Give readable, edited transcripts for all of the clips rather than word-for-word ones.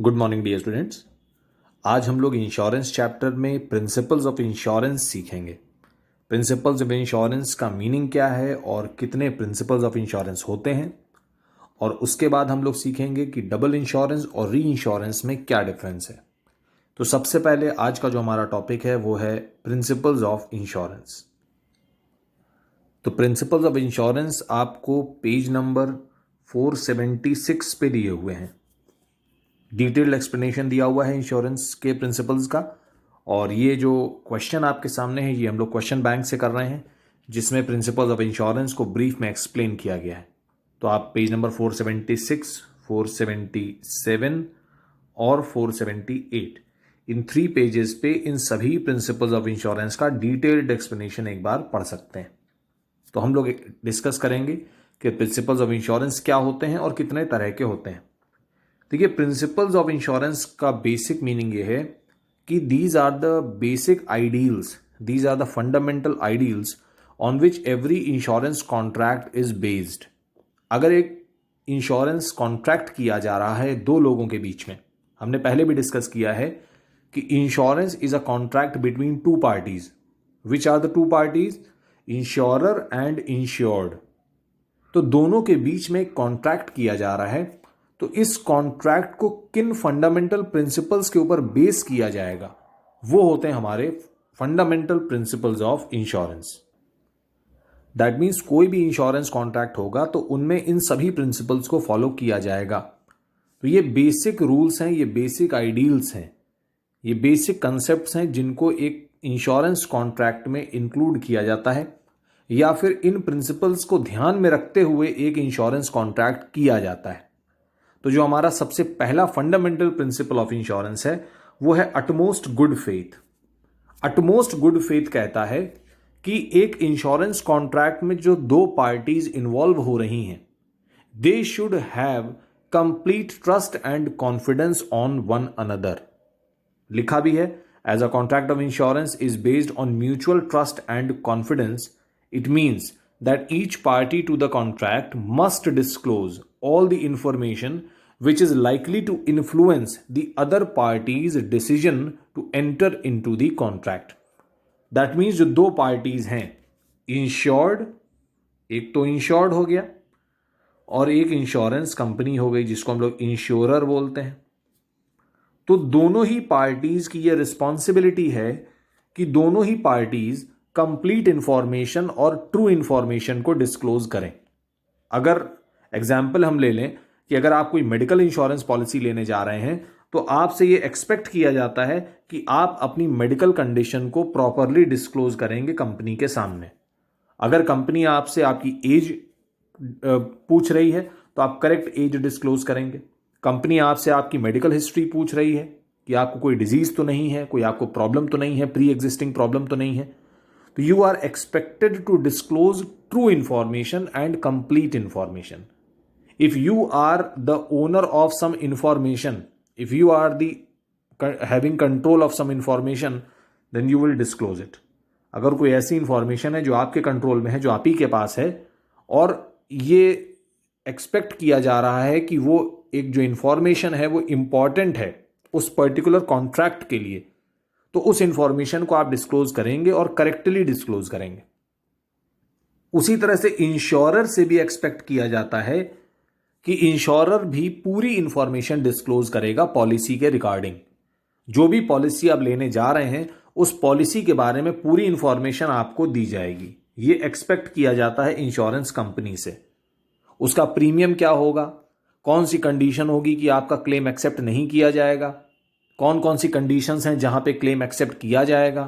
Good morning dear students. आज हम लोग इंश्योरेंस चैप्टर में प्रिंसिपल्स ऑफ इंश्योरेंस सीखेंगे। प्रिंसिपल्स ऑफ इंश्योरेंस का मीनिंग क्या है और कितने प्रिंसिपल्स ऑफ इंश्योरेंस होते हैं, और उसके बाद हम लोग सीखेंगे कि डबल इंश्योरेंस और री इंश्योरेंस में क्या डिफरेंस है। तो सबसे पहले आज का जो हमारा टॉपिक है वो है प्रिंसिपल्स ऑफ इंश्योरेंस। तो प्रिंसिपल्स ऑफ इंश्योरेंस आपको पेज नंबर 476 पे दिए हुए हैं। डिटेल्ड एक्सप्लेनेशन दिया हुआ है इंश्योरेंस के प्रिंसिपल्स का, और ये जो क्वेश्चन आपके सामने है ये हम लोग क्वेश्चन बैंक से कर रहे हैं, जिसमें प्रिंसिपल्स ऑफ इंश्योरेंस को ब्रीफ में एक्सप्लेन किया गया है। तो आप पेज नंबर 476, 477 और 478 इन 3 पेजेस पे इन सभी प्रिंसिपल्स ऑफ इंश्योरेंस का डिटेल्ड एक्सप्लेनेशन एक बार पढ़ सकते हैं। तो हम लोग डिस्कस करेंगे कि प्रिंसिपल्स ऑफ इंश्योरेंस क्या होते हैं और कितने तरह के होते हैं। देखिए, प्रिंसिपल्स ऑफ इंश्योरेंस का बेसिक मीनिंग ये है कि these are the basic ideals, these are the fundamental ideals on which every insurance contract is based. अगर एक इंश्योरेंस कॉन्ट्रैक्ट किया जा रहा है दो लोगों के बीच में, हमने पहले भी डिस्कस किया है कि insurance is a contract between two parties. Which are the two parties? Insurer and insured. तो दोनों के बीच में कॉन्ट्रैक्ट किया जा रहा है, तो इस कॉन्ट्रैक्ट को किन फंडामेंटल प्रिंसिपल्स के ऊपर बेस किया जाएगा, वो होते हैं हमारे fundamental principles of insurance. That means कोई भी इंश्योरेंस कॉन्ट्रैक्ट होगा तो उनमें इन सभी प्रिंसिपल्स को फॉलो किया जाएगा। तो ये बेसिक रूल्स हैं, ये बेसिक आइडियल्स हैं, ये बेसिक कंसेप्ट्स हैं जिनको एक इंश्योरेंस कॉन्ट्रैक्ट में इंक्लूड किया जाता है, या फिर इन प्रिंसिपल्स को ध्यान में रखते हुए एक इंश्योरेंस कॉन्ट्रैक्ट किया जाता है। तो जो हमारा सबसे पहला फंडामेंटल प्रिंसिपल ऑफ इंश्योरेंस है वो है utmost good faith. Utmost good faith कहता है कि एक इंश्योरेंस कॉन्ट्रैक्ट में जो दो पार्टीज इन्वॉल्व हो रही हैं, they should have complete trust and confidence on one another. लिखा भी है, as a contract of insurance is based on mutual trust and confidence. It means that each party to the contract must disclose all the information which is likely to influence the other party's decision to enter into the contract. That means जो दो parties हैं, insured, एक तो insured हो गया और एक insurance company हो गई जिसको हम लोग इंश्योरर बोलते हैं। तो दोनों ही पार्टीज की यह रिस्पॉन्सिबिलिटी है कि दोनों ही पार्टीज कंप्लीट इंफॉर्मेशन और ट्रू इंफॉर्मेशन को डिस्क्लोज करें। अगर एग्जाम्पल हम ले लें कि अगर आप कोई मेडिकल इंश्योरेंस पॉलिसी लेने जा रहे हैं तो आपसे ये एक्सपेक्ट किया जाता है कि आप अपनी मेडिकल कंडीशन को प्रॉपरली डिस्क्लोज करेंगे कंपनी के सामने। अगर कंपनी आपसे आपकी एज पूछ रही है तो आप करेक्ट एज डिस्क्लोज करेंगे। कंपनी आपसे आपकी मेडिकल हिस्ट्री पूछ रही है कि आपको कोई डिजीज तो नहीं है, कोई आपको प्रॉब्लम तो नहीं है, प्री एग्जिस्टिंग प्रॉब्लम तो नहीं है, तो you are expected to disclose true information and complete information. If you are the owner of some information, if you are the having control of some information, then you will disclose it. अगर कोई ऐसी information है जो आपके control में है, जो आप ही के पास है, और ये एक्सपेक्ट किया जा रहा है कि वो एक जो इंफॉर्मेशन है वो इंपॉर्टेंट है उस पर्टिकुलर कॉन्ट्रैक्ट के लिए, तो उस इंफॉर्मेशन को आप डिस्क्लोज करेंगे और करेक्टली डिस्क्लोज करेंगे। उसी तरह से इंश्योरर से भी एक्सपेक्ट किया जाता है कि इंश्योरर भी पूरी इंफॉर्मेशन डिस्क्लोज करेगा पॉलिसी के रिगार्डिंग। जो भी पॉलिसी आप लेने जा रहे हैं उस पॉलिसी के बारे में पूरी इंफॉर्मेशन आपको दी जाएगी। ये एक्सपेक्ट किया जाता है इंश्योरेंस कंपनी से। उसका प्रीमियम क्या होगा, कौन सी कंडीशन होगी कि आपका क्लेम एक्सेप्ट नहीं किया जाएगा, कौन कौन सी कंडीशंस हैं जहां पे क्लेम एक्सेप्ट किया जाएगा,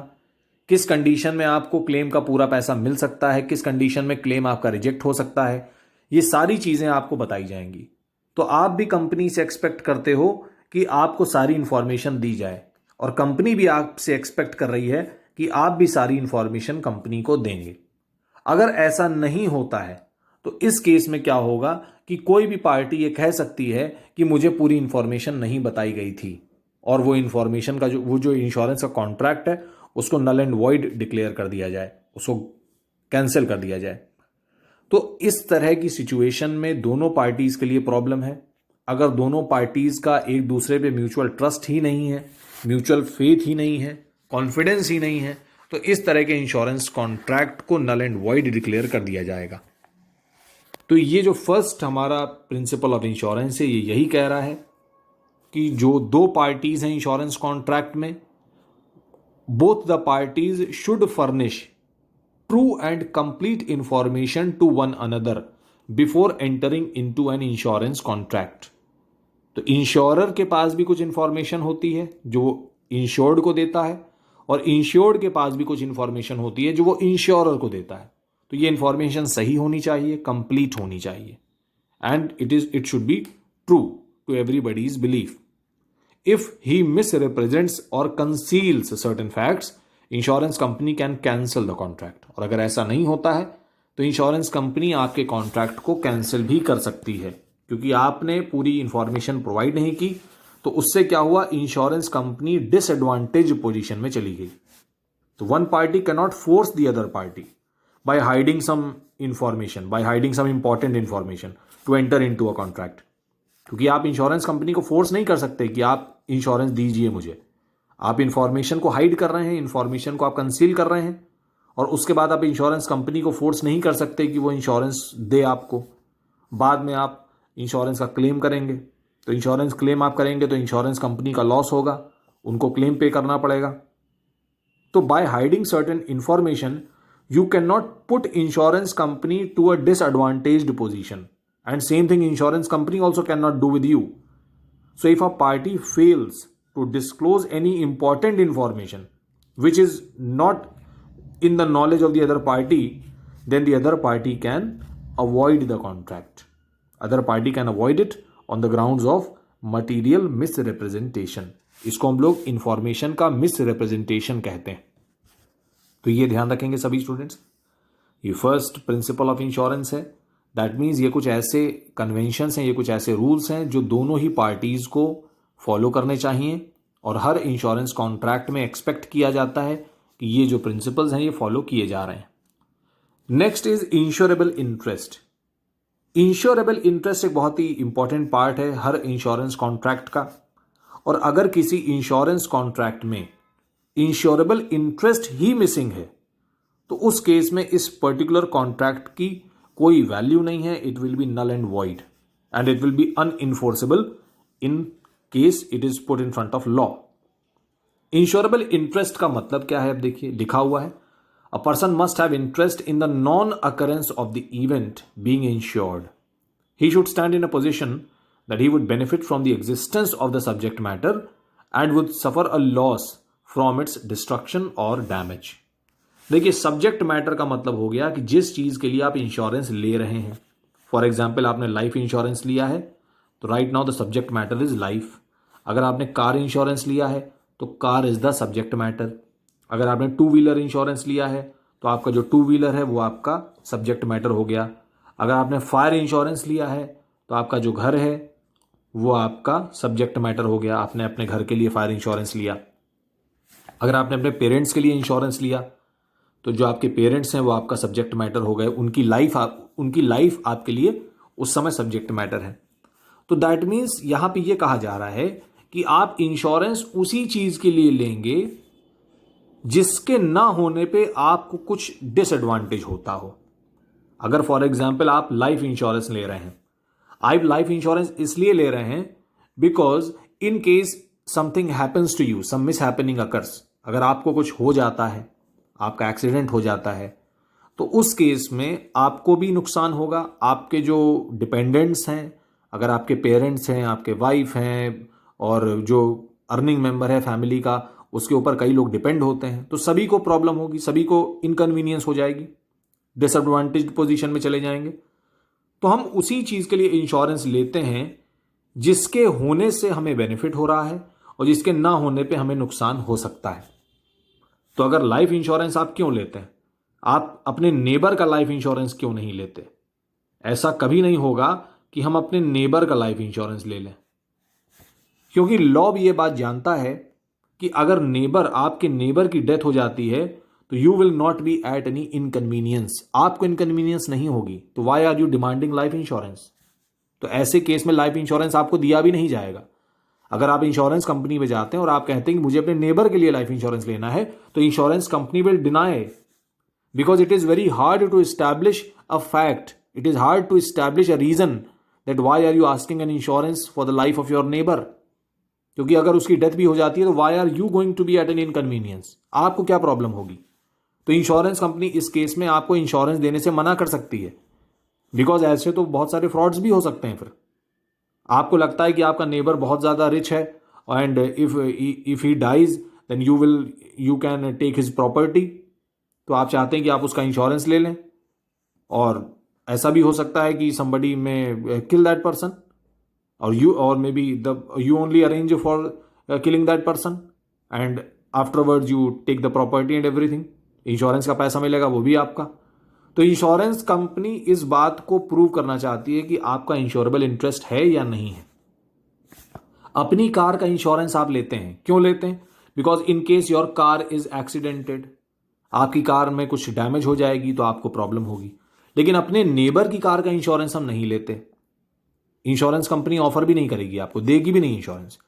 किस कंडीशन में आपको क्लेम का पूरा पैसा मिल सकता है, किस कंडीशन में क्लेम आपका रिजेक्ट हो सकता है, ये सारी चीजें आपको बताई जाएंगी। तो आप भी कंपनी से एक्सपेक्ट करते हो कि आपको सारी इंफॉर्मेशन दी जाए, और कंपनी भी आपसे एक्सपेक्ट कर रही है कि आप भी सारी इंफॉर्मेशन कंपनी को देंगे। अगर ऐसा नहीं होता है तो इस केस में क्या होगा कि कोई भी पार्टी ये कह सकती है कि मुझे पूरी इंफॉर्मेशन नहीं बताई गई थी, और वो इंफॉर्मेशन का जो इंश्योरेंस का कॉन्ट्रैक्ट है उसको नल एंड वॉइड डिक्लेयर कर दिया जाए, उसको कैंसिल कर दिया जाए। तो इस तरह की सिचुएशन में दोनों पार्टीज के लिए प्रॉब्लम है। अगर दोनों पार्टीज का एक दूसरे पे म्यूचुअल ट्रस्ट ही नहीं है, म्यूचुअल फेथ ही नहीं है, कॉन्फिडेंस ही नहीं है, तो इस तरह के इंश्योरेंस कॉन्ट्रैक्ट को नल एंड वॉइड डिक्लेयर कर दिया जाएगा। तो ये जो फर्स्ट हमारा प्रिंसिपल ऑफ इंश्योरेंस है, ये यही कह रहा है कि जो दो पार्टीज हैं इंश्योरेंस कॉन्ट्रैक्ट में, both the parties should furnish true and complete information to one another before entering into an insurance contract. तो इंश्योरर के पास भी कुछ इंफॉर्मेशन होती है जो वो इंश्योर्ड को देता है, और इंश्योर्ड के पास भी कुछ इंफॉर्मेशन होती है जो वो इंश्योरर को देता है। तो ये इंफॉर्मेशन सही होनी चाहिए, कंप्लीट होनी चाहिए, and it should be true to everybody's belief. If he misrepresents or conceals certain facts, insurance company can cancel the contract. और अगर ऐसा नहीं होता है तो इंश्योरेंस कंपनी आपके कॉन्ट्रैक्ट को कैंसिल भी कर सकती है, क्योंकि आपने पूरी इंफॉर्मेशन प्रोवाइड नहीं की। तो उससे क्या हुआ, इंश्योरेंस कंपनी डिसएडवांटेज पोजीशन में चली गई। तो one party can not force the other party by hiding some information, by hiding some important information to enter into a contract. क्योंकि आप इंश्योरेंस कंपनी को फोर्स नहीं कर सकते कि आप इंश्योरेंस दीजिए मुझे। आप इंफॉर्मेशन को हाइड कर रहे हैं, इंफॉर्मेशन को आप कंसील कर रहे हैं, और उसके बाद आप इंश्योरेंस कंपनी को फोर्स नहीं कर सकते कि वो इंश्योरेंस दे आपको। बाद में आप इंश्योरेंस का क्लेम करेंगे, तो इंश्योरेंस क्लेम आप करेंगे तो इंश्योरेंस कंपनी का लॉस होगा, उनको क्लेम पे करना पड़ेगा। तो by hiding certain information you can not put insurance company to a disadvantaged position, and same thing insurance company also cannot do with you. So if a party fails to disclose any important information which is not in the knowledge of the other party, then the other party can avoid the contract. Other party can avoid it on the grounds of material misrepresentation. इसको हम लोग information का misrepresentation कहते हैं। तो ये ध्यान रखेंगे सभी स्टूडेंट्स। ये फर्स्ट प्रिंसिपल ऑफ इंश्योरेंस है। दैट मीन्स ये कुछ ऐसे कन्वेंशंस हैं, ये कुछ ऐसे रूल्स हैं जो दोनों ही पार्टीज को फॉलो करने चाहिए, और हर इंश्योरेंस कॉन्ट्रैक्ट में एक्सपेक्ट किया जाता है कि ये जो प्रिंसिपल्स हैं ये फॉलो किए जा रहे हैं। Next is insurable interest. Insurable interest एक बहुत ही इंपॉर्टेंट पार्ट है हर इंश्योरेंस कॉन्ट्रैक्ट का, और अगर किसी इंश्योरेंस कॉन्ट्रैक्ट में इंश्योरेबल इंटरेस्ट ही मिसिंग है तो उस केस में इस पर्टिकुलर कॉन्ट्रैक्ट की कोई वैल्यू नहीं है। It will be null and void and it will be unenforceable in case it is put in front of law. Insurable interest का मतलब क्या है, अब देखिए लिखा हुआ है, a person must have interest in the non occurrence of the event being insured. He should stand in a position that he would benefit from the existence of the subject matter and would suffer a loss from its destruction और damage. देखिए subject matter का मतलब हो गया कि जिस चीज के लिए आप इंश्योरेंस ले रहे हैं। फॉर एग्जाम्पल आपने लाइफ इंश्योरेंस लिया है तो right now the subject matter is life. अगर आपने कार इंश्योरेंस लिया है तो car is the subject matter. अगर आपने टू व्हीलर इंश्योरेंस लिया है तो आपका जो टू व्हीलर है वो आपका सब्जेक्ट मैटर हो गया। अगर आपने फायर इंश्योरेंस लिया है तो आपका जो घर है वो आपका सब्जेक्ट मैटर हो गया, आपने अपने घर के लिए फायर इंश्योरेंस लिया। अगर आपने अपने पेरेंट्स के लिए इंश्योरेंस लिया तो जो आपके पेरेंट्स हैं वो आपका सब्जेक्ट मैटर हो गए, उनकी लाइफ आपके लिए उस समय सब्जेक्ट मैटर है। तो दैट मीन्स यहां पे ये कहा जा रहा है कि आप इंश्योरेंस उसी चीज के लिए लेंगे जिसके ना होने पे आपको कुछ डिसएडवांटेज होता हो। अगर फॉर एग्जाम्पल आप लाइफ इंश्योरेंस ले रहे हैं, आप लाइफ इंश्योरेंस इसलिए ले रहे हैं because in case something happens to you, some mishappening occurs, अगर आपको कुछ हो जाता है, आपका एक्सीडेंट हो जाता है, तो उस केस में आपको भी नुकसान होगा, आपके जो डिपेंडेंट्स हैं, अगर आपके पेरेंट्स हैं, आपके वाइफ हैं, और जो अर्निंग मेंबर है फैमिली का, उसके ऊपर कई लोग डिपेंड होते हैं, तो सभी को प्रॉब्लम होगी, सभी को इनकन्वीनियंस हो जाएगी, डिसएडवांटेज पोजीशन में चले जाएंगे। तो हम उसी चीज के लिए इंश्योरेंस लेते हैं जिसके होने से हमें बेनिफिट हो रहा है और जिसके ना होने पे हमें नुकसान हो सकता है। तो अगर लाइफ इंश्योरेंस आप क्यों लेते हैं, आप अपने नेबर का लाइफ इंश्योरेंस क्यों नहीं लेते? ऐसा कभी नहीं होगा कि हम अपने नेबर का लाइफ इंश्योरेंस ले लें, क्योंकि लॉ भी ये बात जानता है कि अगर आपके नेबर की डेथ हो जाती है तो you will not be at any inconvenience, आपको इनकन्वीनियंस नहीं होगी। तो why are you demanding life insurance? तो ऐसे केस में लाइफ इंश्योरेंस आपको दिया भी नहीं जाएगा। अगर आप इंश्योरेंस कंपनी में जाते हैं और आप कहते हैं कि मुझे अपने नेबर के लिए लाइफ इंश्योरेंस लेना है, तो insurance company will deny, because it is very hard to establish a fact, it is hard to establish a reason that why are you asking an insurance for the life of your neighbour. क्योंकि अगर उसकी death भी हो जाती है तो why are you going to be at an inconvenience, आपको क्या प्रॉब्लम होगी। तो इंश्योरेंस कंपनी इस केस में आपको इंश्योरेंस देने से मना कर सकती है, बिकॉज ऐसे तो बहुत सारे फ्रॉड्स भी हो सकते हैं। फिर आपको लगता है कि आपका नेबर बहुत ज़्यादा रिच है and if he dies then you can take his property, तो आप चाहते हैं कि आप उसका इंश्योरेंस ले लें, और ऐसा भी हो सकता है कि somebody may kill that person, or maybe you only arrange for killing that person and afterwards you take the property and everything, insurance का पैसा मिलेगा वो भी आपका। तो इंश्योरेंस कंपनी इस बात को प्रूव करना चाहती है कि आपका इंश्योरेबल इंटरेस्ट है या नहीं है। अपनी कार का इंश्योरेंस आप लेते हैं, क्यों लेते हैं? Because in case your car is accidented, आपकी कार में कुछ डैमेज हो जाएगी तो आपको प्रॉब्लम होगी। लेकिन अपने नेबर की कार का इंश्योरेंस हम नहीं लेते, इंश्योरेंस कंपनी ऑफर भी नहीं करेगी, आपको देगी भी नहीं इंश्योरेंस।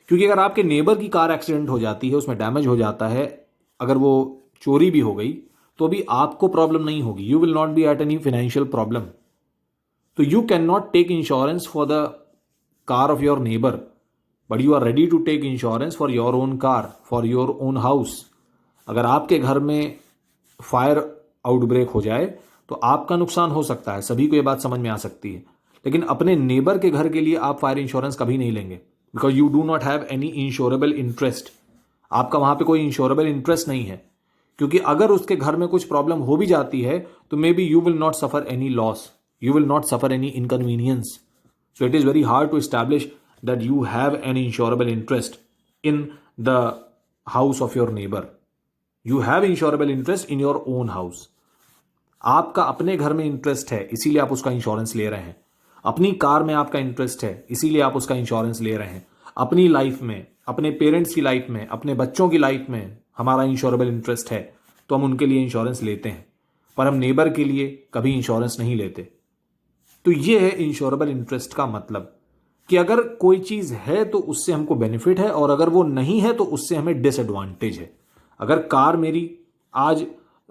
क्योंकि अगर आपके नेबर की कार एक्सीडेंट हो जाती है, उसमें डैमेज हो जाता है, अगर वो चोरी भी हो गई तो भी आपको प्रॉब्लम नहीं होगी, you will not be at any financial problem. तो you can not take insurance for the car of your neighbour, but you are ready to take insurance for your own car, for your own house. अगर आपके घर में fire outbreak हो जाए तो आपका नुकसान हो सकता है, सभी को ये बात समझ में आ सकती है। लेकिन अपने नेबर के घर के लिए आप फायर इंश्योरेंस कभी नहीं लेंगे, because you do not have any insurable interest, आपका वहां पे कोई इंश्योरेबल इंटरेस्ट नहीं है। क्योंकि अगर उसके घर में कुछ प्रॉब्लम हो भी जाती है तो maybe you will not suffer any loss, you will not suffer any inconvenience. So it is very hard to establish that you have an insurable interest in the house of your neighbour. You have insurable interest in your own house. आपका अपने घर में interest है, इसीलिए आप उसका insurance ले रहे हैं। अपनी कार में आपका इंटरेस्ट है, इसीलिए आप उसका इंश्योरेंस ले रहे हैं। अपनी लाइफ में, अपने पेरेंट्स की लाइफ में, अपने बच्चों की लाइफ में हमारा इंश्योरेबल इंटरेस्ट है, तो हम उनके लिए इंश्योरेंस लेते हैं, पर हम नेबर के लिए कभी इंश्योरेंस नहीं लेते। तो ये है इंश्योरेबल इंटरेस्ट का मतलब, कि अगर कोई चीज है तो उससे हमको बेनिफिट है, और अगर वो नहीं है तो उससे हमें डिसएडवांटेज है। अगर कार मेरी आज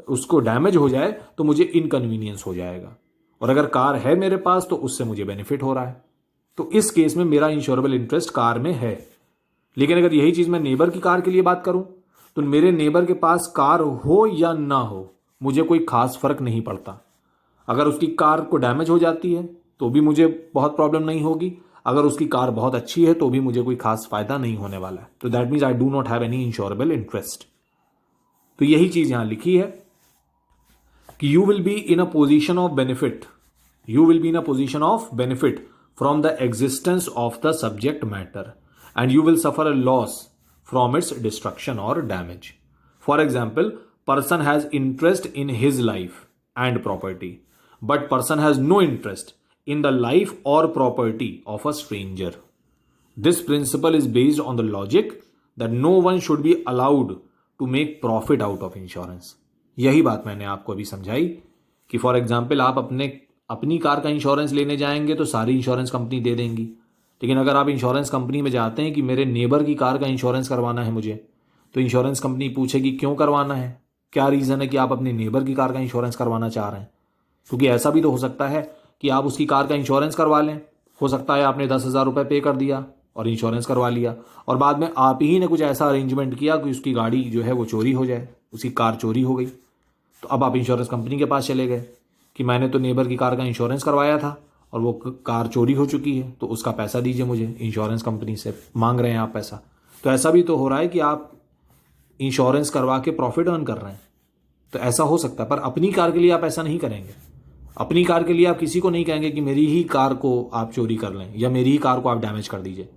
उसको डैमेज हो जाए तो मुझे इनकन्वीनियंस हो जाएगा, और अगर कार है मेरे पास तो उससे मुझे बेनिफिट हो रहा है। तो इस केस में मेरा इंश्योरेबल इंटरेस्ट कार में है। लेकिन अगर यही चीज मैं नेबर की कार के लिए बात करूं, तो मेरे नेबर के पास कार हो या ना हो, मुझे कोई खास फर्क नहीं पड़ता। अगर उसकी कार को डैमेज हो जाती है तो भी मुझे बहुत प्रॉब्लम नहीं होगी, अगर उसकी कार बहुत अच्छी है तो भी मुझे कोई खास फायदा नहीं होने वाला है। तो that means I do not have any insurable interest. तो यही चीज यहां लिखी है कि you will be in a position of benefit, you will be in a position of benefit from the existence of the subject matter, and you will suffer a loss from its destruction or damage. For example, person has interest in his life and property, but person has no interest in the life or property of a stranger. This principle is based on the logic that no one should be allowed to make profit out of insurance. यही बात मैंने आपको अभी समझाई कि for example आप अपनी car का इंश्योरेंस लेने जाएंगे तो सारी इंश्योरेंस कंपनी दे देंगी। लेकिन अगर आप इंश्योरेंस कंपनी में जाते हैं कि मेरे नेबर की कार का इंश्योरेंस करवाना है मुझे, तो इंश्योरेंस कंपनी पूछेगी क्यों करवाना है, क्या रीज़न है कि आप अपने नेबर की कार का इंश्योरेंस करवाना चाह रहे हैं। क्योंकि ऐसा भी तो हो सकता है कि आप उसकी कार का इंश्योरेंस करवा लें, हो सकता है आपने 10,000 रुपये पे कर दिया और इंश्योरेंस करवा लिया, और बाद में आप ही ने कुछ ऐसा अरेंजमेंट किया कि उसकी गाड़ी जो है वो चोरी हो जाए, उसकी कार चोरी हो गई। तो अब आप इंश्योरेंस कंपनी के पास चले गए कि मैंने तो नेबर की कार का इंश्योरेंस करवाया था और वो कार चोरी हो चुकी है, तो उसका पैसा दीजिए मुझे। इंश्योरेंस कंपनी से मांग रहे हैं आप पैसा। तो ऐसा भी तो हो रहा है कि आप इंश्योरेंस करवा के प्रॉफिट अर्न कर रहे हैं, तो ऐसा हो सकता है। पर अपनी कार के लिए आप ऐसा नहीं करेंगे। अपनी कार के लिए आप किसी को नहीं कहेंगे कि मेरी ही कार को आप चोरी कर लें या मेरी ही कार को आप डैमेज कर दीजिए।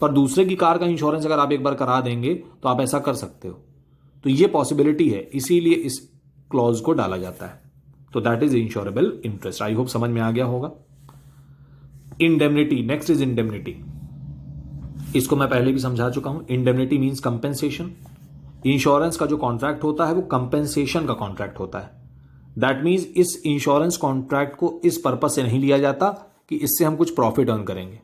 पर दूसरे की कार का इंश्योरेंस अगर आप एक बार करा देंगे तो आप ऐसा कर सकते हो। तो ये पॉसिबिलिटी है, इसीलिए इस क्लॉज को डाला जाता है। तो that is insurable interest. I hope समझ में आ गया होगा। Indemnity, next is indemnity. इसको मैं पहले भी समझा चुका हूं। Indemnity means compensation. इंश्योरेंस का जो कॉन्ट्रैक्ट होता है वो कंपेंसेशन का कॉन्ट्रैक्ट होता है। दैट मीन्स इस इंश्योरेंस कॉन्ट्रैक्ट को इस पर्पस से नहीं लिया जाता कि इससे हम कुछ प्रॉफिट अर्न करेंगे।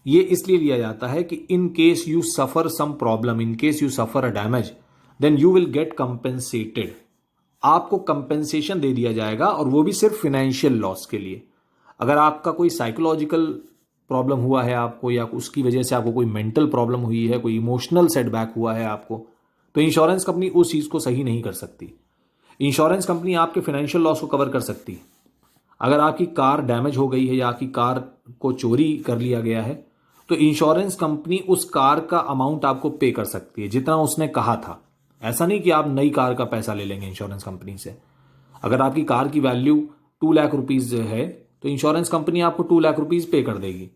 ये इसलिए लिया जाता है कि in case you suffer some problem, in case you suffer a damage, then you will get compensated. आपको कंपेंसेशन दे दिया जाएगा, और वो भी सिर्फ फाइनेंशियल लॉस के लिए। अगर आपका कोई साइकोलॉजिकल प्रॉब्लम हुआ है आपको, या उसकी वजह से आपको कोई मेंटल प्रॉब्लम हुई है, कोई इमोशनल सेटबैक हुआ है आपको, तो इंश्योरेंस कंपनी उस चीज़ को सही नहीं कर सकती। इंश्योरेंस कंपनी आपके फाइनेंशियल लॉस को कवर कर सकती है। अगर आपकी कार डैमेज हो गई है या आपकी कार को चोरी कर लिया गया है, तो इंश्योरेंस कंपनी उस कार का अमाउंट आपको पे कर सकती है जितना उसने कहा था। ऐसा नहीं कि आप नई कार का पैसा ले लेंगे इंश्योरेंस कंपनी से। अगर आपकी कार की वैल्यू 2 लाख रुपीज है, तो इंश्योरेंस कंपनी आपको 2 लाख रुपीज पे कर देगी।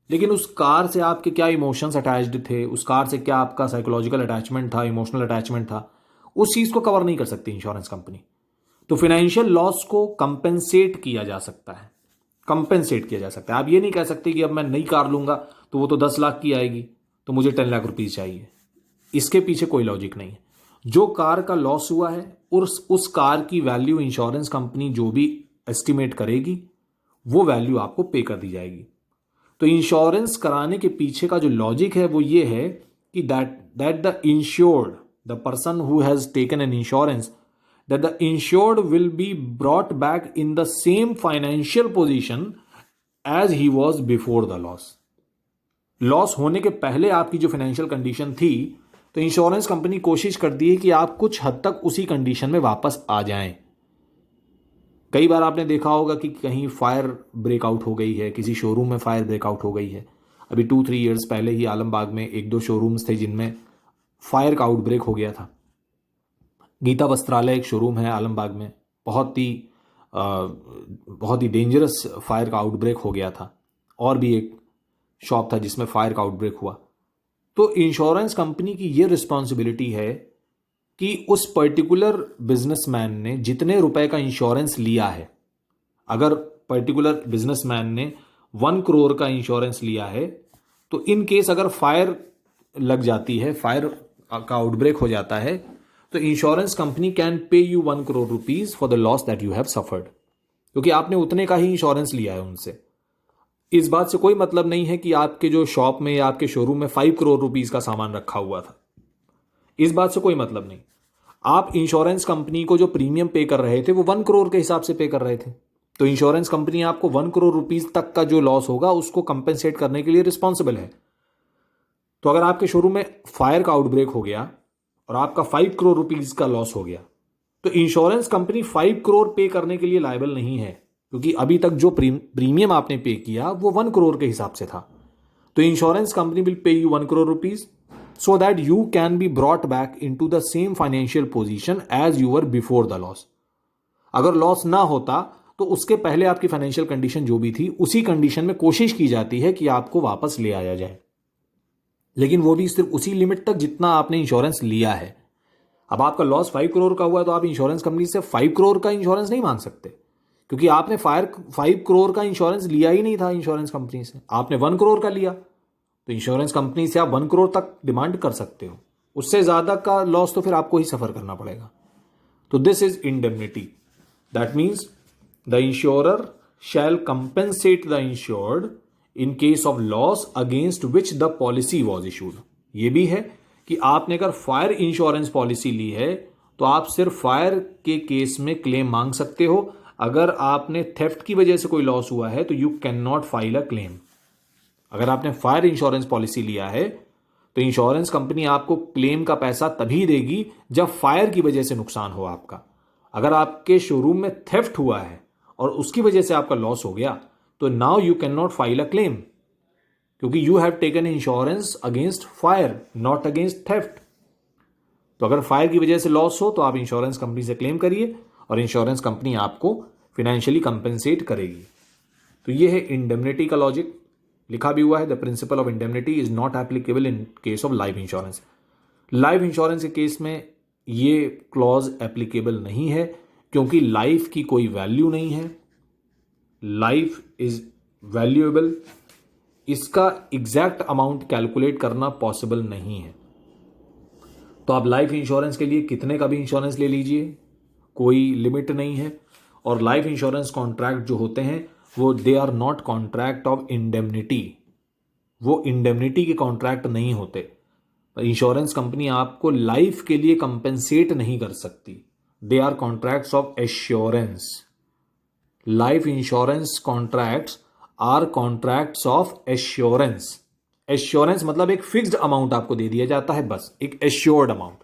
लेकिन उस कार से आपके क्या इमोशंस अटैच्ड थे, उस कार से क्या आपका साइकोलॉजिकल अटैचमेंट था, इमोशनल अटैचमेंट था, उस चीज को कवर नहीं कर सकती इंश्योरेंस कंपनी। तो फाइनेंशियल लॉस को कंपेंसेट किया जा सकता है, कंपेंसेट किया जा सकता है। आप ये नहीं कह सकते कि अब मैं नई कार लूंगा तो वो तो 10 लाख की आएगी, तो मुझे 10 लाख रुपीज चाहिए। इसके पीछे कोई लॉजिक नहीं है। जो कार का लॉस हुआ है, उस कार की वैल्यू इंश्योरेंस कंपनी जो भी एस्टिमेट करेगी, वो वैल्यू आपको पे कर दी जाएगी। तो इंश्योरेंस कराने के पीछे का जो लॉजिक है वो ये है कि that the insured, the person who has taken an insurance, that the insured will be brought back in the same financial position as he was before the loss. Loss होने के पहले आपकी जो फाइनेंशियल कंडीशन थी, तो insurance company कोशिश करती है कि आप कुछ हद तक उसी कंडीशन में वापस आ जाएं। कई बार आपने देखा होगा कि कहीं फायर ब्रेकआउट हो गई है, किसी शोरूम में फायर ब्रेकआउट हो गई है। अभी 2-3 ईयर्स पहले ही आलमबाग में 1-2 शोरूम्स थे जिनमें फायर का आउटब्रेक हो गया था। गीता वस्त्रालय एक शोरूम है आलमबाग में, बहुत ही डेंजरस फायर का आउटब्रेक हो गया था। और भी एक शॉप था जिसमें फायर का आउटब्रेक हुआ। तो इंश्योरेंस कंपनी की ये रिस्पॉन्सिबिलिटी है कि उस पर्टिकुलर बिजनेसमैन ने जितने रुपए का इंश्योरेंस लिया है, अगर पर्टिकुलर बिजनेसमैन ने 1 करोड़ का इंश्योरेंस लिया है, तो इन केस अगर फायर लग जाती है, फायर का आउटब्रेक हो जाता है, तो insurance company can pay you 1 crore rupees for the loss that you have suffered, क्योंकि आपने उतने का ही इंश्योरेंस लिया है उनसे। इस बात से कोई मतलब नहीं है कि आपके जो शॉप में या आपके शोरूम में 5 करोड़ रुपीज का सामान रखा हुआ था। इस बात से कोई मतलब नहीं। आप इंश्योरेंस कंपनी को जो प्रीमियम पे कर रहे थे वो 1 करोड़ के हिसाब से पे कर रहे थे, तो इंश्योरेंस कंपनी आपको 1 करोड़ रुपीज तक का जो लॉस होगा उसको कंपेंसेट करने के लिए रिस्पॉन्सिबल है। तो अगर आपके शोरूम में फायर का आउटब्रेक हो गया और आपका 5 करोड़ रुपीज का लॉस हो गया, तो इंश्योरेंस कंपनी 5 करोड़ पे करने के लिए लायबल नहीं है, क्योंकि अभी तक जो प्रीमियम आपने पे किया वो 1 करोड़ के हिसाब से था। तो insurance company will pay you 1 crore rupees so that you can be brought back into the same financial position as you were before the loss. अगर लॉस ना होता तो उसके पहले आपकी फाइनेंशियल कंडीशन जो भी थी, उसी कंडीशन में कोशिश की जाती है कि आपको वापस ले आया जाए, लेकिन वो भी सिर्फ उसी लिमिट तक जितना आपने इंश्योरेंस लिया है। अब आपका लॉस 5 करोड़ का हुआ तो आप इंश्योरेंस कंपनी से 5 करोड़ का इंश्योरेंस नहीं मांग सकते, क्योंकि आपने 5 करोड़ का इंश्योरेंस लिया ही नहीं था इंश्योरेंस कंपनी से। आपने 1 करोड़ का लिया, तो इंश्योरेंस कंपनी से आप 1 करोड़ तक डिमांड कर सकते हो। उससे ज्यादा का लॉस तो फिर आपको ही सफर करना पड़ेगा। तो this is indemnity. That means the insurer shall compensate the insured in case of loss against which the policy was issued. ये भी है कि आपने अगर फायर इंश्योरेंस पॉलिसी ली है तो आप सिर्फ फायर के केस में क्लेम मांग सकते हो। अगर आपने थेफ्ट की वजह से कोई लॉस हुआ है तो you can not file a claim. अगर आपने फायर इंश्योरेंस पॉलिसी लिया है तो इंश्योरेंस कंपनी आपको क्लेम का पैसा तभी देगी जब फायर की वजह से नुकसान हो आपका। अगर आपके शोरूम में थेफ्ट हुआ है और उसकी वजह से आपका लॉस हो गया, तो now you can not file a claim, क्योंकि you have taken insurance against fire not against theft. तो अगर फायर की वजह से लॉस हो तो आप इंश्योरेंस कंपनी से क्लेम करिए और इंश्योरेंस कंपनी आपको फाइनेंशियली कंपेंसेट करेगी। तो ये है इंडेमनिटी का लॉजिक। लिखा भी हुआ है, the principle of indemnity is not applicable in case of life insurance. Life insurance के केस में ये क्लॉज एप्लीकेबल नहीं है, क्योंकि लाइफ की कोई वैल्यू नहीं है। लाइफ इज वैल्यूएबल, इसका एग्जैक्ट अमाउंट कैलकुलेट करना पॉसिबल नहीं है। तो आप लाइफ इंश्योरेंस के लिए कितने का भी इंश्योरेंस ले लीजिए, कोई लिमिट नहीं है। और लाइफ इंश्योरेंस कॉन्ट्रैक्ट जो होते हैं वो they are not contract of indemnity, वो इंडेमनिटी के कॉन्ट्रैक्ट नहीं होते। इंश्योरेंस कंपनी आपको लाइफ के लिए कंपेंसेट नहीं कर सकती। They are contracts of assurance. Life insurance contracts are contracts of assurance. Assurance मतलब एक फिक्स्ड अमाउंट आपको दे दिया जाता है, बस एक एश्योर्ड अमाउंट।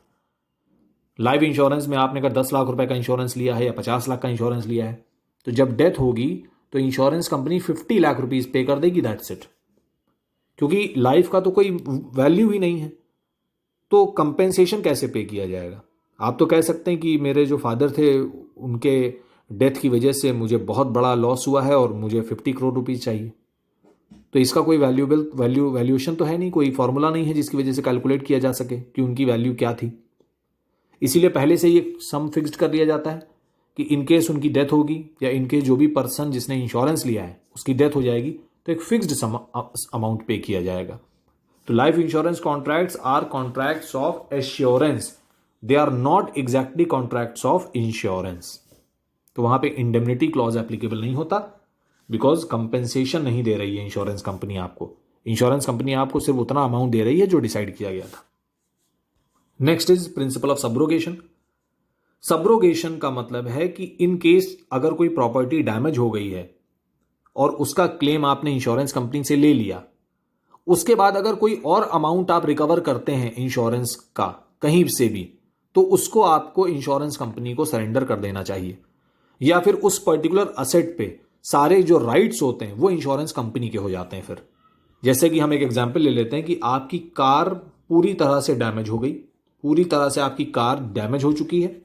लाइफ इंश्योरेंस में आपने अगर 10 लाख रुपए का इंश्योरेंस लिया है या 50 लाख का इंश्योरेंस लिया है, तो जब डेथ होगी तो इंश्योरेंस कंपनी 50 लाख रुपीज पे कर देगी, दैट्स इट। क्योंकि लाइफ का तो कोई वैल्यू ही नहीं है, तो कंपेंसेशन कैसे पे किया जाएगा? आप तो कह सकते हैं कि मेरे जो फादर थे उनके डेथ की वजह से मुझे बहुत बड़ा लॉस हुआ है और मुझे 50 करोड़ रुपीज चाहिए, तो इसका कोई वैल्यूएशन तो है नहीं, कोई फॉर्मूला नहीं है जिसकी वजह से कैलकुलेट किया जा सके कि उनकी वैल्यू क्या थी। इसीलिए पहले से ये सम फिक्स्ड कर लिया जाता है कि इनकेस उनकी डेथ होगी या इनकेस जो भी पर्सन जिसने इंश्योरेंस लिया है उसकी डेथ हो जाएगी तो एक फिक्स्ड अमाउंट पे किया जाएगा। तो life insurance contracts are contracts of assurance, they are not exactly contracts of insurance. तो वहां पे इंडेमनिटी क्लॉज एप्लीकेबल नहीं होता, बिकॉज कंपेंसेशन नहीं दे रही है इंश्योरेंस कंपनी आपको। इंश्योरेंस कंपनी आपको सिर्फ उतना अमाउंट दे रही है जो डिसाइड किया गया था। Next is principal of subrogation. Subrogation का मतलब है कि इन केस अगर कोई प्रॉपर्टी डैमेज हो गई है और उसका क्लेम आपने इंश्योरेंस कंपनी से ले लिया, उसके बाद अगर कोई और अमाउंट आप रिकवर करते हैं इंश्योरेंस का कहीं से भी, तो उसको आपको इंश्योरेंस कंपनी को सरेंडर कर देना चाहिए, या फिर उस पर्टिकुलर असेट पे सारे जो राइट्स होते हैं वो इंश्योरेंस कंपनी के हो जाते हैं। फिर जैसे कि हम एक एग्जांपल ले लेते हैं कि आपकी कार पूरी तरह से डैमेज हो गई, पूरी तरह से आपकी कार डैमेज हो चुकी है,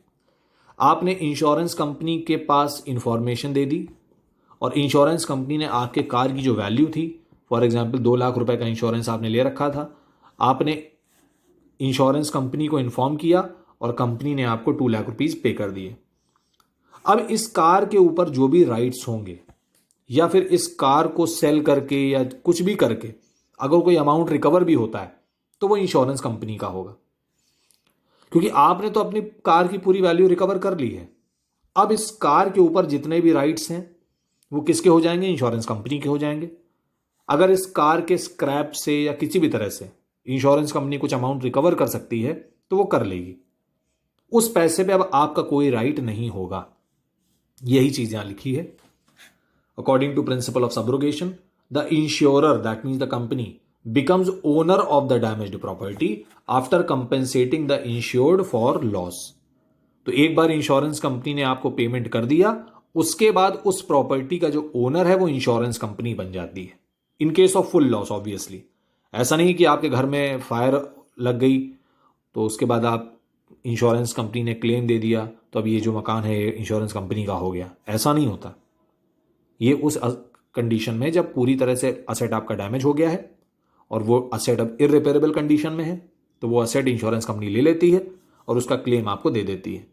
आपने इंश्योरेंस कंपनी के पास इंफॉर्मेशन दे दी और इंश्योरेंस कंपनी ने आपके कार की जो वैल्यू थी, फॉर एग्जांपल 2 लाख रुपए का इंश्योरेंस आपने ले रखा था, आपने इंश्योरेंस कंपनी को इन्फॉर्म किया और कंपनी ने आपको 2 लाख रुपीज पे कर दिए। अब इस कार के ऊपर जो भी राइट्स होंगे या फिर इस कार को सेल करके या कुछ भी करके अगर कोई अमाउंट रिकवर भी होता है तो वो इंश्योरेंस कंपनी का होगा, क्योंकि आपने तो अपनी कार की पूरी वैल्यू रिकवर कर ली है। अब इस कार के ऊपर जितने भी राइट्स हैं वो किसके हो जाएंगे? इंश्योरेंस कंपनी के हो जाएंगे। अगर इस कार के स्क्रैप से या किसी भी तरह से इंश्योरेंस कंपनी कुछ अमाउंट रिकवर कर सकती है तो वो कर लेगी, उस पैसे पे अब आपका कोई राइट नहीं होगा। यही चीज यहां लिखी है। According to principle of subrogation, the insurer, that means the company, becomes owner of the damaged property after compensating the insured for loss। तो एक बार इंश्योरेंस कंपनी ने आपको पेमेंट कर दिया, उसके बाद उस प्रॉपर्टी का जो ओनर है वो इंश्योरेंस कंपनी बन जाती है इन case of full loss. Obviously ऐसा नहीं कि आपके घर में फायर लग गई तो उसके बाद आप इंश्योरेंस कंपनी ने क्लेम दे दिया तो अब ये जो मकान है इंश्योरेंस कंपनी का हो गया, ऐसा नहीं होता। ये उस कंडीशन में जब पूरी तरह से असेट आपका डैमेज हो गया है और वो असेट अब इररिपेरेबल कंडीशन में है, तो वो असेट इंश्योरेंस कंपनी ले लेती है और उसका क्लेम आपको दे देती है।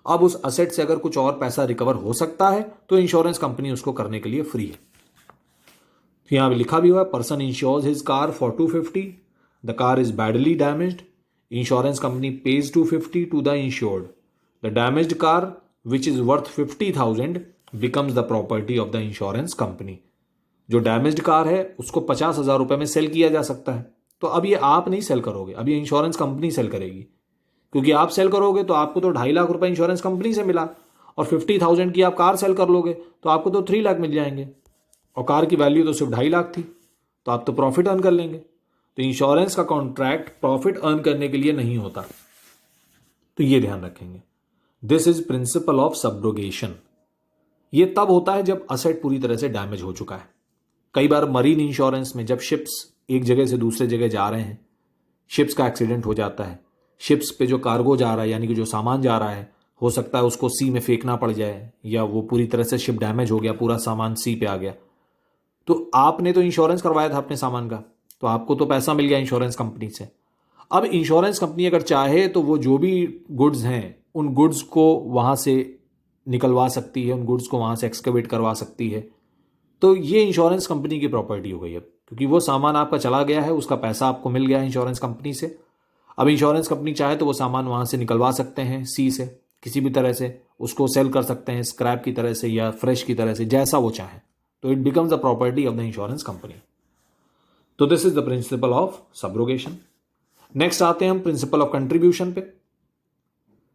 अब उस असेट से अगर कुछ और पैसा रिकवर हो सकता है तो इंश्योरेंस कंपनी उसको करने के लिए फ्री है। यहां भी लिखा भी हुआ है, person insures his car for 250, the car is badly damaged, insurance company pays 250 to the insured, the damaged car which is worth 50,000 becomes the property of the insurance company. जो डैमेज्ड कार है उसको 50,000 रुपए में cell किया जा सकता है, तो अब ये आप नहीं सेल करोगे, अब ये इंश्योरेंस कंपनी सेल करेगी, क्योंकि आप सेल करोगे तो आपको तो 2.5 लाख रुपए इंश्योरेंस कंपनी से मिला और 50,000 की आप कार सेल कर लोगे तो आपको तो 3 लाख मिल जाएंगे और कार की वैल्यू तो सिर्फ 2.5 लाख थी, तो आप तो प्रॉफिट अर्न कर लेंगे। तो इंश्योरेंस का कॉन्ट्रैक्ट प्रॉफिट अर्न करने के लिए नहीं होता, तो ये ध्यान रखेंगे। This is principal of subrogation. ये तब होता है जब असेट पूरी तरह से डैमेज हो चुका है। कई बार मरीन इंश्योरेंस में जब शिप्स एक जगह से दूसरे जगह जा रहे हैं, शिप्स का एक्सीडेंट हो जाता है, शिप्स पे जो कार्गो जा रहा है यानी कि जो सामान जा रहा है, हो सकता है उसको सी में फेंकना पड़ जाए या वो पूरी तरह से शिप डैमेज हो गया, पूरा सामान सी पे आ गया, तो आपने तो इंश्योरेंस करवाया था अपने सामान का, तो आपको तो पैसा मिल गया इंश्योरेंस कंपनी से। अब इंश्योरेंस कंपनी अगर चाहे तो वो जो भी गुड्स हैं उन गुड्स को वहां से निकलवा सकती है, उन गुड्स को वहां से एक्सकवेट करवा सकती है, तो ये इंश्योरेंस कंपनी की प्रॉपर्टी हो गई अब, क्योंकि वो सामान आपका चला गया है, उसका पैसा आपको मिल गया है इंश्योरेंस कंपनी से। अब इंश्योरेंस कंपनी चाहे तो वो सामान वहां से निकलवा सकते हैं सी से, किसी भी तरह से उसको सेल कर सकते हैं, स्क्रैप की तरह से या फ्रेश की तरह से, जैसा वो चाहे। तो it becomes the property of the insurance company. तो this is the principle of subrogation. Next आते हैं हम प्रिंसिपल ऑफ कंट्रीब्यूशन पे।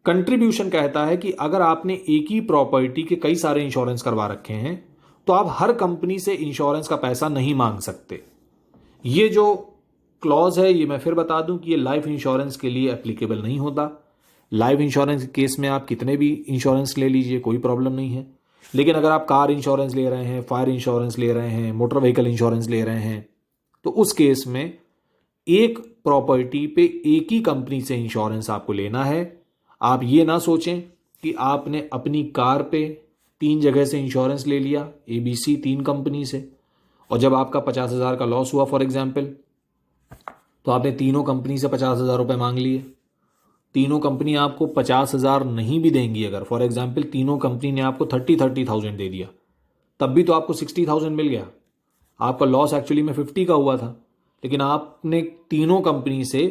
कंट्रीब्यूशन कहता है कि अगर आपने एक ही प्रॉपर्टी के कई सारे इंश्योरेंस करवा रखे हैं तो आप हर कंपनी से इंश्योरेंस का पैसा नहीं मांग सकते। ये जो क्लॉज है ये मैं फिर बता दूं कि ये लाइफ इंश्योरेंस के लिए एप्लीकेबल नहीं होता। लाइफ इंश्योरेंस के केस में आप कितने भी इंश्योरेंस ले लीजिए, कोई प्रॉब्लम नहीं है। लेकिन अगर आप कार इंश्योरेंस ले रहे हैं, फायर इंश्योरेंस ले रहे हैं, मोटर व्हीकल इंश्योरेंस ले रहे हैं, तो उस केस में एक प्रॉपर्टी पे एक ही कंपनी से इंश्योरेंस आपको लेना है। आप ये ना सोचें कि आपने अपनी कार पे 3 जगह से इंश्योरेंस ले लिया, ABC 3 कंपनी से, और जब आपका 50,000 का लॉस हुआ फॉर एग्जाम्पल, तो आपने तीनों कंपनी से 50,000 रुपये मांग लिए। तीनों कंपनी आपको 50,000 नहीं भी देंगी, अगर फॉर एग्जाम्पल तीनों कंपनी ने आपको 30,000 दे दिया, तब भी तो आपको 60,000 मिल गया। आपका लॉस एक्चुअली में 50 का हुआ था, लेकिन आपने तीनों कंपनी से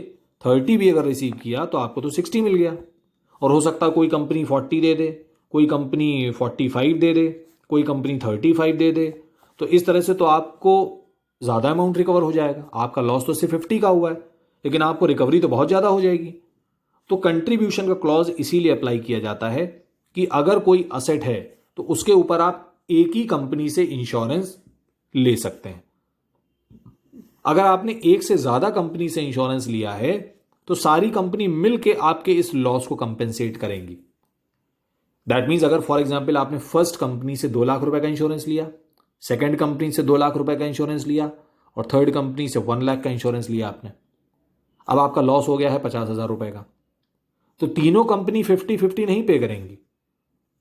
30 भी अगर रिसीव किया तो आपको तो 60 मिल गया। और हो सकता है कोई कंपनी 40 दे दे, कोई कंपनी 45 दे दे, कोई कंपनी 35 दे दे, तो इस तरह से तो आपको ज़्यादा अमाउंट रिकवर हो जाएगा। आपका लॉस तो सिर्फ 50 का हुआ है, लेकिन आपको रिकवरी तो बहुत ज़्यादा हो जाएगी। तो कंट्रीब्यूशन का क्लॉज इसीलिए अप्लाई किया जाता है कि अगर कोई असेट है तो उसके ऊपर आप एक ही कंपनी से इंश्योरेंस ले सकते हैं। अगर आपने एक से ज़्यादा कंपनी से इंश्योरेंस लिया है तो सारी कंपनी मिलके आपके इस लॉस को कंपेंसेट करेंगी। दैट मीन्स अगर फॉर एग्जाम्पल आपने फर्स्ट कंपनी से 2 लाख रुपए का इंश्योरेंस लिया, सेकेंड कंपनी से 2 लाख रुपए का इंश्योरेंस लिया, और थर्ड कंपनी से 1 लाख का इंश्योरेंस लिया आपने, अब आपका लॉस हो गया है 50,000 रुपए का, तो तीनों कंपनी 50-50 नहीं पे करेंगी।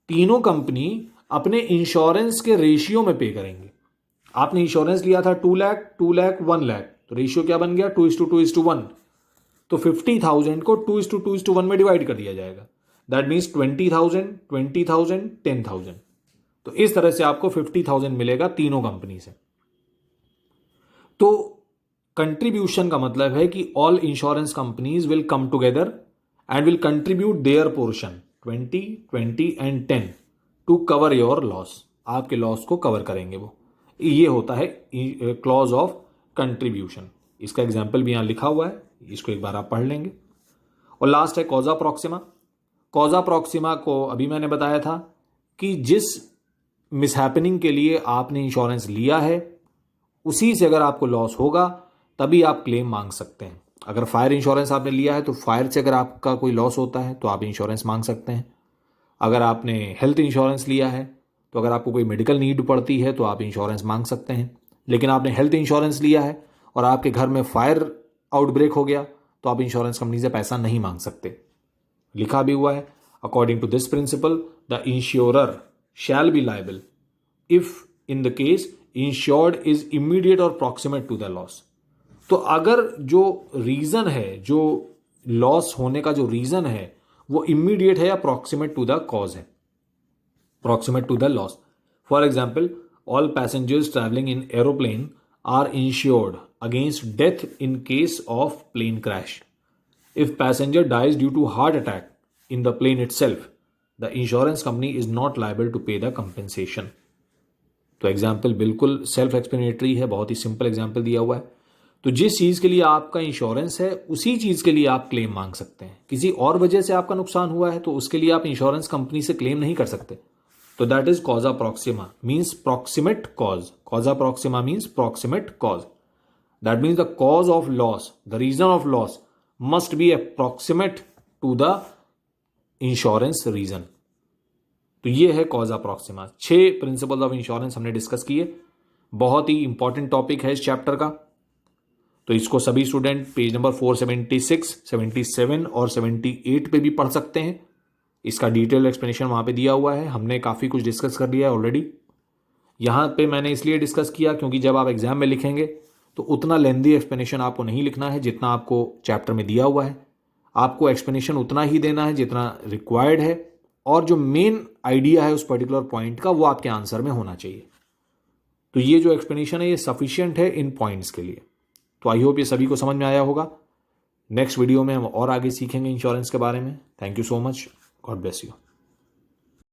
तीनों कंपनी अपने इंश्योरेंस के रेशियो में पे करेंगे। आपने इंश्योरेंस लिया था 2 लाख, 2 लाख, 1 लाख, तो रेशियो क्या बन गया? 2:2:1। तो 50,000 को 2:2:1 में डिवाइड कर दिया जाएगा। That means 20,000, 20,000, 10,000। तो इस तरह से आपको 50,000 मिलेगा तीनों कंपनी से। तो कंट्रीब्यूशन का मतलब है कि all insurance companies will come together and will contribute their portion 20, 20 and 10 to cover your loss. आपके लॉस को कवर करेंगे वो। ये होता है क्लॉज ऑफ कंट्रीब्यूशन। इसका एग्जाम्पल भी यहां लिखा हुआ है, इसको एक बार आप पढ़ लेंगे। और लास्ट है कॉजा प्रॉक्सिमा। कॉजा प्रॉक्सिमा को अभी मैंने बताया था कि जिस मिसहैपनिंग के लिए आपने इंश्योरेंस लिया है उसी से अगर आपको लॉस होगा तभी आप क्लेम मांग सकते हैं। अगर फायर इंश्योरेंस आपने लिया है तो फायर से अगर आपका कोई लॉस होता है तो आप इंश्योरेंस मांग सकते हैं। अगर आपने हेल्थ इंश्योरेंस लिया है तो अगर आपको कोई मेडिकल नीड पड़ती है तो आप इंश्योरेंस मांग सकते हैं। लेकिन आपने हेल्थ इंश्योरेंस लिया है और आपके घर में फायर आउटब्रेक हो गया तो आप इंश्योरेंस कंपनी से पैसा नहीं मांग सकते। लिखा भी हुआ है, according to this principle the insurer shall be liable if in the case insured is immediate और प्रॉक्सिमेट टू द लॉस। तो अगर जो रीजन है, जो लॉस होने का जो रीजन है वो इमीडिएट है या प्रॉक्सिमेट टू द कॉज है, proximate to the loss. For example, all passengers travelling in aeroplane are insured against death in case of plane crash. If passenger dies due to heart attack in the plane itself, the insurance company is not liable to pay the compensation. तो example बिल्कुल self explanatory है, बहुत ही simple example दिया हुआ है। तो जिस चीज़ के लिए आपका इंश्योरेंस है उसी चीज़ के लिए आप क्लेम मांग सकते हैं। किसी और वजह से आपका नुकसान हुआ है तो उसके लिए आप इंश्योरेंस कंपनी से क्लेम नहीं कर सकते। तो that is causa proxima, means proximate cause. Causa proxima means proximate cause. That means the cause of loss, the reason of loss must be approximate to the insurance reason। तो ये है कॉजा Proxima. 6 principles of insurance हमने discuss किए। बहुत ही important topic है इस chapter का। तो इसको सभी स्टूडेंट पेज नंबर 476, 77 और 78 पे भी पढ़ सकते हैं। इसका डिटेल एक्सप्लेनेशन वहां पे दिया हुआ है। हमने काफ़ी कुछ डिस्कस कर लिया है ऑलरेडी। यहाँ पे मैंने इसलिए डिस्कस किया क्योंकि जब आप एग्जाम में लिखेंगे तो उतना लेंदी एक्सप्लेनेशन आपको नहीं लिखना है जितना आपको चैप्टर में दिया हुआ है। आपको एक्सप्लेनेशन उतना ही देना है जितना रिक्वायर्ड है, और जो मेन आइडिया है उस पर्टिकुलर पॉइंट का वो आपके आंसर में होना चाहिए। तो ये जो एक्सप्लेनेशन है ये सफिशिएंट है इन पॉइंट्स के लिए। तो आई होप ये सभी को समझ में आया होगा। नेक्स्ट वीडियो में हम और आगे सीखेंगे इंश्योरेंस के बारे में। Thank you so much. God bless you.